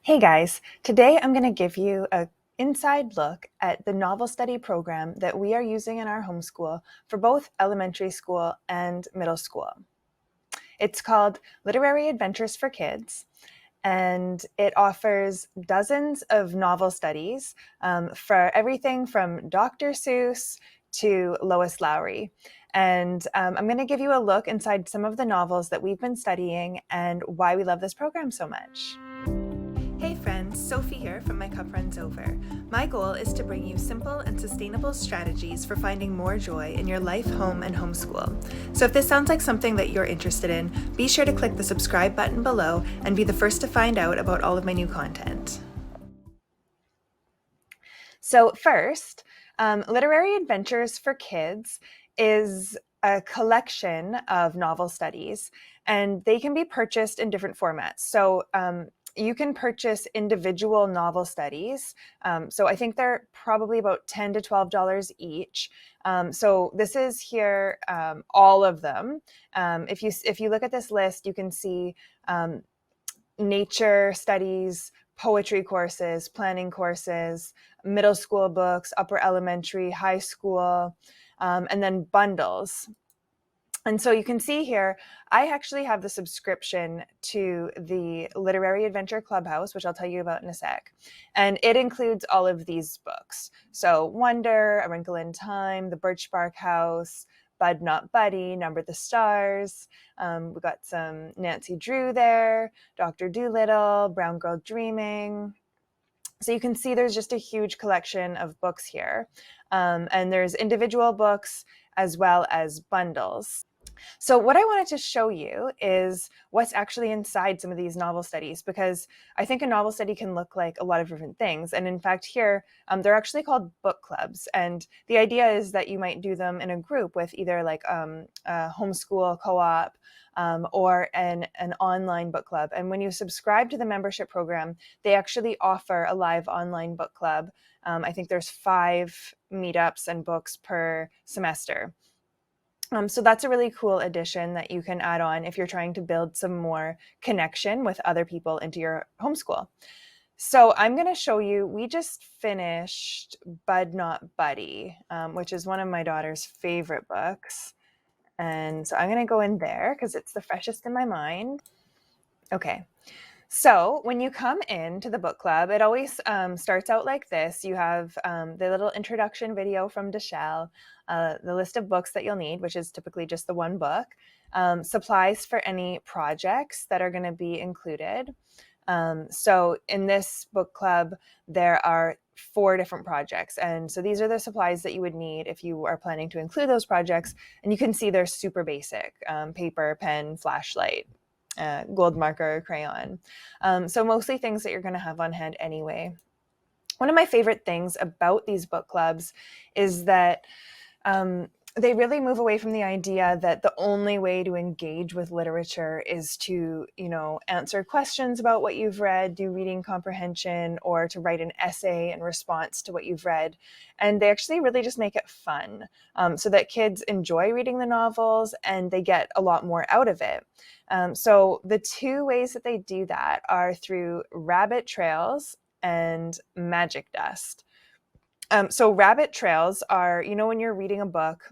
Hey guys, today I'm going to give you an inside look at the novel study program that we are using in our homeschool for both elementary school and middle school. It's called Literary Adventures for Kids, and it offers dozens of novel studies for everything from Dr. Seuss to Lois Lowry. And I'm going to give you a look inside some of the novels that we've been studying and why we love this program so much. Hey friends, Sophie here from My Cup Runs Over. My goal is to bring you simple and sustainable strategies for finding more joy in your life, home, and homeschool. So if this sounds like something that you're interested in, be sure to click the subscribe button below and be the first to find out about all of my new content. So first, Literary Adventures for Kids is a collection of novel studies, and they can be purchased in different formats. So you can purchase individual novel studies. So I think they're probably about $10 to $12 each. So this is here, all of them. If you look at this list, you can see nature studies, poetry courses, planning courses, middle school books, upper elementary, high school, and then bundles. And so you can see here, I actually have the subscription to the Literary Adventure Clubhouse, which I'll tell you about in a sec. And it includes all of these books. So Wonder, A Wrinkle in Time, The Birch Bark House, Bud Not Buddy, Number the Stars. We got some Nancy Drew there, Dr. Dolittle, Brown Girl Dreaming. So you can see there's just a huge collection of books here. And there's individual books as well as bundles. So what I wanted to show you is what's actually inside some of these novel studies, because I think a novel study can look like a lot of different things. And in fact, here, they're actually called book clubs. And the idea is that you might do them in a group with either like a homeschool co-op or an online book club. And when you subscribe to the membership program, they actually offer a live online book club. I think there's 5 meetups and books per semester. So that's a really cool addition that you can add on if you're trying to build some more connection with other people into your homeschool. So I'm going to show you, we just finished Bud Not Buddy, which is one of my daughter's favorite books. And so I'm going to go in there because it's the freshest in my mind. Okay. So when you come into the book club, it always starts out like this. You have the little introduction video from Deshelle, the list of books that you'll need, which is typically just the one book, supplies for any projects that are going to be included. So in this book club, there are 4 different projects. And so these are the supplies that you would need if you are planning to include those projects. And you can see they're super basic: paper, pen, flashlight, gold marker, crayon. So mostly things that you're going to have on hand anyway. One of my favorite things about these book clubs is that they really move away from the idea that the only way to engage with literature is to, answer questions about what you've read, do reading comprehension, or to write an essay in response to what you've read. And they actually really just make it fun, so that kids enjoy reading the novels and they get a lot more out of it. So the 2 ways that they do that are through rabbit trails and magic dust. So rabbit trails are, when you're reading a book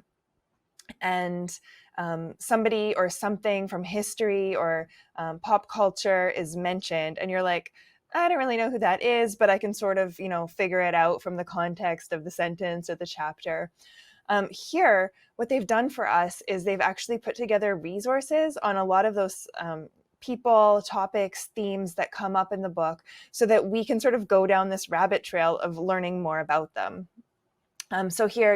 and somebody or something from history or pop culture is mentioned, and you're like, I don't really know who that is, but I can sort of, figure it out from the context of the sentence or the chapter. Here, what they've done for us is they've actually put together resources on a lot of those people, topics, themes that come up in the book, so that we can sort of go down this rabbit trail of learning more about them. So here,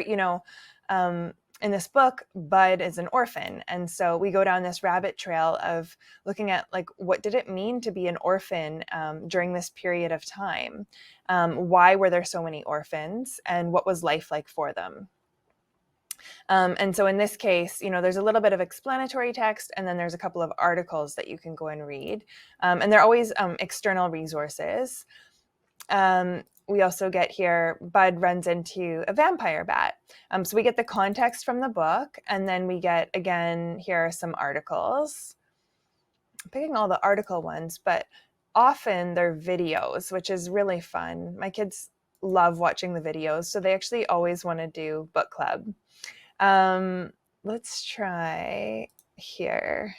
in this book, Bud is an orphan. And so we go down this rabbit trail of looking at, like, what did it mean to be an orphan during this period of time? Why were there so many orphans? And what was life like for them? And so in this case, there's a little bit of explanatory text, and then there's a couple of articles that you can go and read. And they're always external resources. We also get here, Bud runs into a vampire bat. So we get the context from the book, and then we get, again, here are some articles. I'm picking all the article ones, but often they're videos, which is really fun. My kids love watching the videos, so they actually always want to do book club. Let's try here.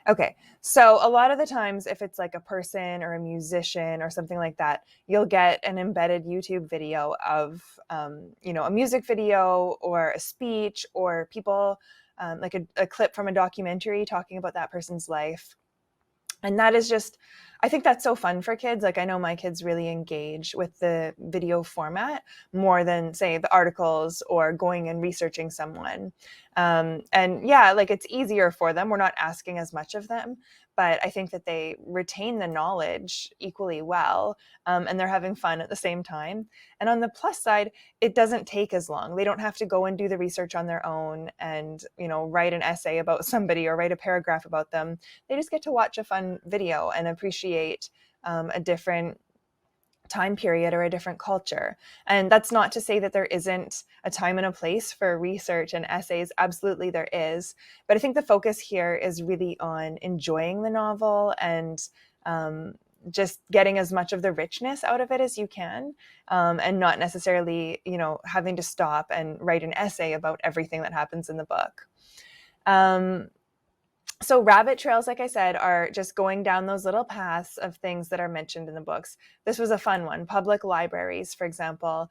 Okay, so a lot of the times, if it's like a person or a musician or something like that, you'll get an embedded YouTube video of, a music video or a speech or people, like a clip from a documentary talking about that person's life. And that is just, I think that's so fun for kids. Like I know my kids really engage with the video format more than say the articles or going and researching someone. And yeah, like it's easier for them. We're not asking as much of them, but I think that they retain the knowledge equally well, and they're having fun at the same time. And on the plus side, it doesn't take as long. They don't have to go and do the research on their own and, write an essay about somebody or write a paragraph about them. They just get to watch a fun video and appreciate a different time period or a different culture. And that's not to say that there isn't a time and a place for research and essays. Absolutely there is. But I think the focus here is really on enjoying the novel and just getting as much of the richness out of it as you can, and not necessarily, having to stop and write an essay about everything that happens in the book. So rabbit trails, like I said, are just going down those little paths of things that are mentioned in the books. This was a fun one. Public libraries, for example.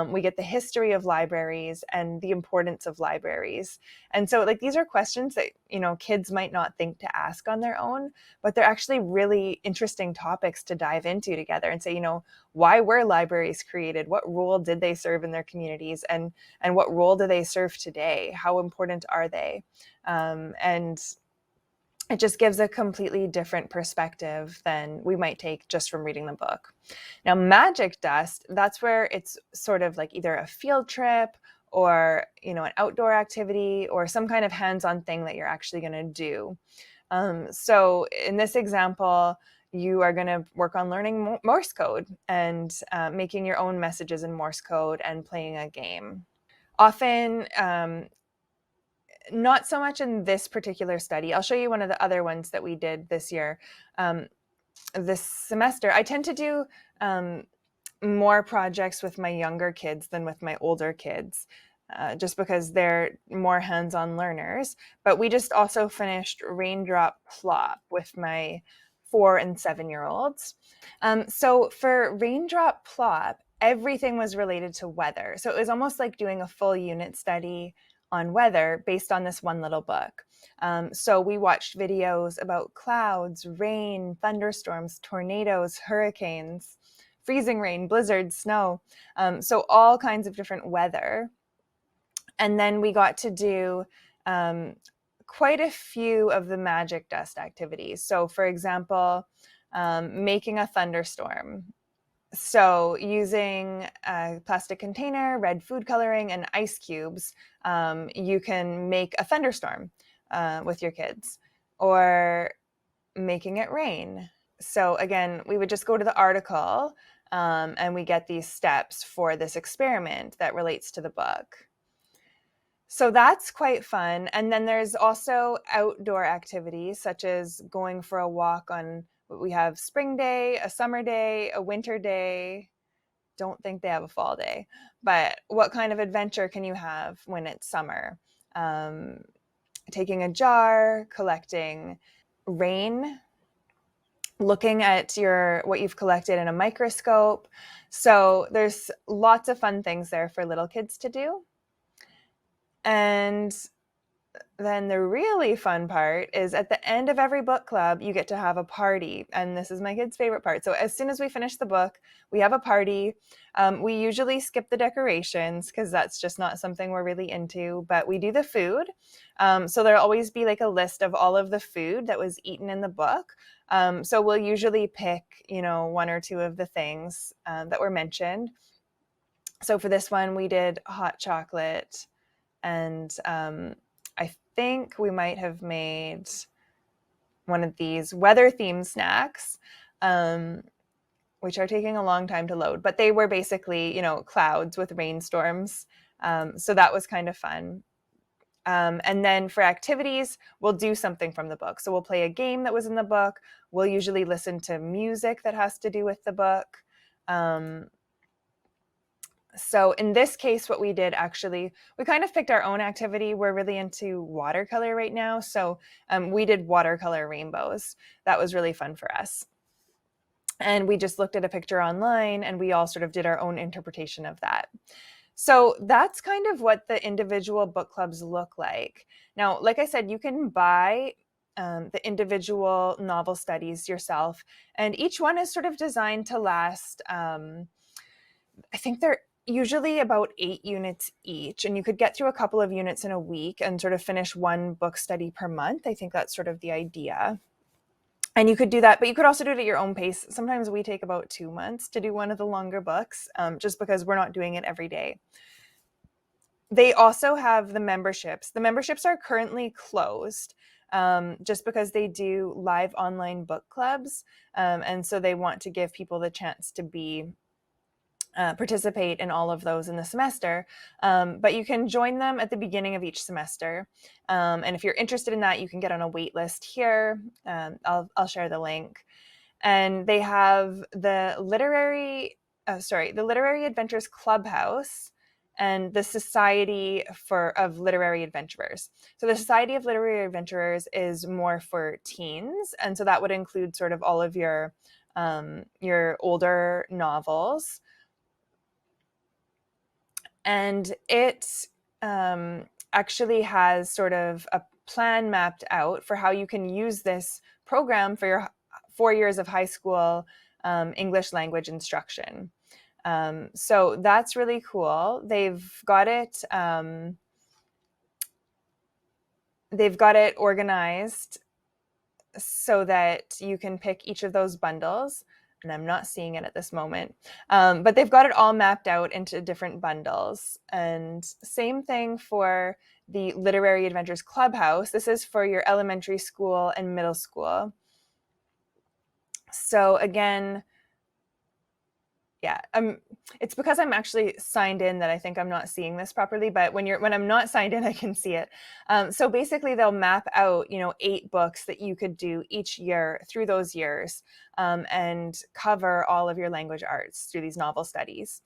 We get the history of libraries and the importance of libraries. And so like these are questions that, kids might not think to ask on their own, but they're actually really interesting topics to dive into together and say, why were libraries created? What role did they serve in their communities? And what role do they serve today? How important are they? And it just gives a completely different perspective than we might take just from reading the book. Now, magic dust, that's where it's sort of like either a field trip or, an outdoor activity or some kind of hands-on thing that you're actually going to do. So in this example, you are going to work on learning Morse code and making your own messages in Morse code and playing a game. Often, not so much in this particular study. I'll show you one of the other ones that we did this year. This semester, I tend to do more projects with my younger kids than with my older kids, just because they're more hands-on learners. But we just also finished Raindrop Plop with my 4 and 7-year-olds. So for Raindrop Plop, everything was related to weather. So it was almost like doing a full unit study on weather based on this one little book. So we watched videos about clouds, rain, thunderstorms, tornadoes, hurricanes, freezing rain, blizzards, snow. So all kinds of different weather. And then we got to do quite a few of the magic dust activities. So for example, making a thunderstorm. So using a plastic container, red food coloring, and ice cubes, you can make a thunderstorm with your kids, or making it rain. So again, we would just go to the article and we get these steps for this experiment that relates to the book. So that's quite fun. And then there's also outdoor activities such as going for a walk on, we have spring day, a summer day, a winter day. Don't think they have a fall day, but what kind of adventure can you have when it's summer? Taking a jar, collecting rain, looking at what you've collected in a microscope. So there's lots of fun things there for little kids to do. And then the really fun part is at the end of every book club, you get to have a party. And this is my kids' favorite part. So as soon as we finish the book, we have a party. We usually skip the decorations because that's just not something we're really into, but we do the food. So there'll always be like a list of all of the food that was eaten in the book. So we'll usually pick, 1 or 2 of the things that were mentioned. So for this one, we did hot chocolate, and I think we might have made one of these weather-themed snacks, which are taking a long time to load, but they were basically, clouds with rainstorms. So that was kind of fun. And then for activities, we'll do something from the book. So we'll play a game that was in the book. We'll usually listen to music that has to do with the book. So in this case, what we did actually, we kind of picked our own activity. We're really into watercolor right now. So we did watercolor rainbows. That was really fun for us. And we just looked at a picture online and we all sort of did our own interpretation of that. So that's kind of what the individual book clubs look like. Now, like I said, you can buy the individual novel studies yourself, and each one is sort of designed to last, I think they're usually about 8 units each, and you could get through a couple of units in a week and sort of finish one book study per month. I think that's sort of the idea. And you could do that, but you could also do it at your own pace. Sometimes we take about 2 months to do one of the longer books, just because we're not doing it every day. They also have the memberships. The memberships are currently closed, just because they do live online book clubs. And so they want to give people the chance to participate in all of those in the semester. But you can join them at the beginning of each semester. And if you're interested in that, you can get on a wait list here. I'll share the link. And they have the Literary Adventures Clubhouse and the Society of Literary Adventurers. So the Society of Literary Adventurers is more for teens. And so that would include sort of all of your older novels. And it actually has sort of a plan mapped out for how you can use this program for your 4 years of high school English language instruction. So that's really cool. They've got it organized so that you can pick each of those bundles. And I'm not seeing it at this moment, but they've got it all mapped out into different bundles. And same thing for the Literary Adventures Clubhouse. This is for your elementary school and middle school. So again, yeah, it's because I'm actually signed in that I think I'm not seeing this properly, but when I'm not signed in, I can see it. So basically they'll map out, 8 books that you could do each year through those years, and cover all of your language arts through these novel studies.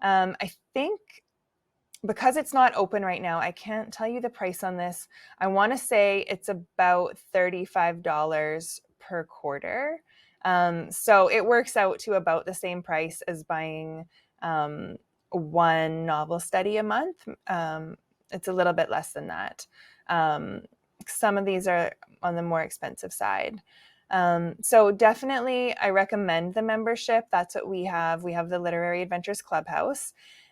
I think because it's not open right now, I can't tell you the price on this. I want to say it's about $35 per quarter. So it works out to about the same price as buying one novel study a month. It's a little bit less than that. Some of these are on the more expensive side. So definitely I recommend the membership. That's what we have. We have the Literary Adventures Clubhouse.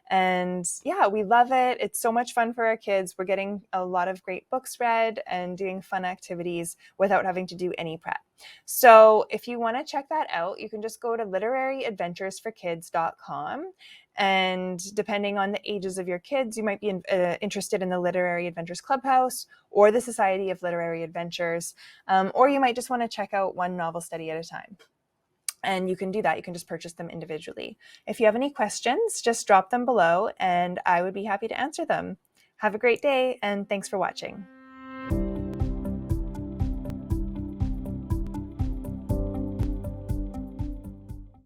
And yeah, we love it. It's so much fun for our kids. We're getting a lot of great books read and doing fun activities without having to do any prep. So if you want to check that out, you can just go to literaryadventuresforkids.com. And depending on the ages of your kids, you might be interested in the Literary Adventures Clubhouse or the Society of Literary Adventures, or you might just want to check out one novel study at a time. And you can do that. You can just purchase them individually. If you have any questions, just drop them below and I would be happy to answer them. Have a great day and thanks for watching.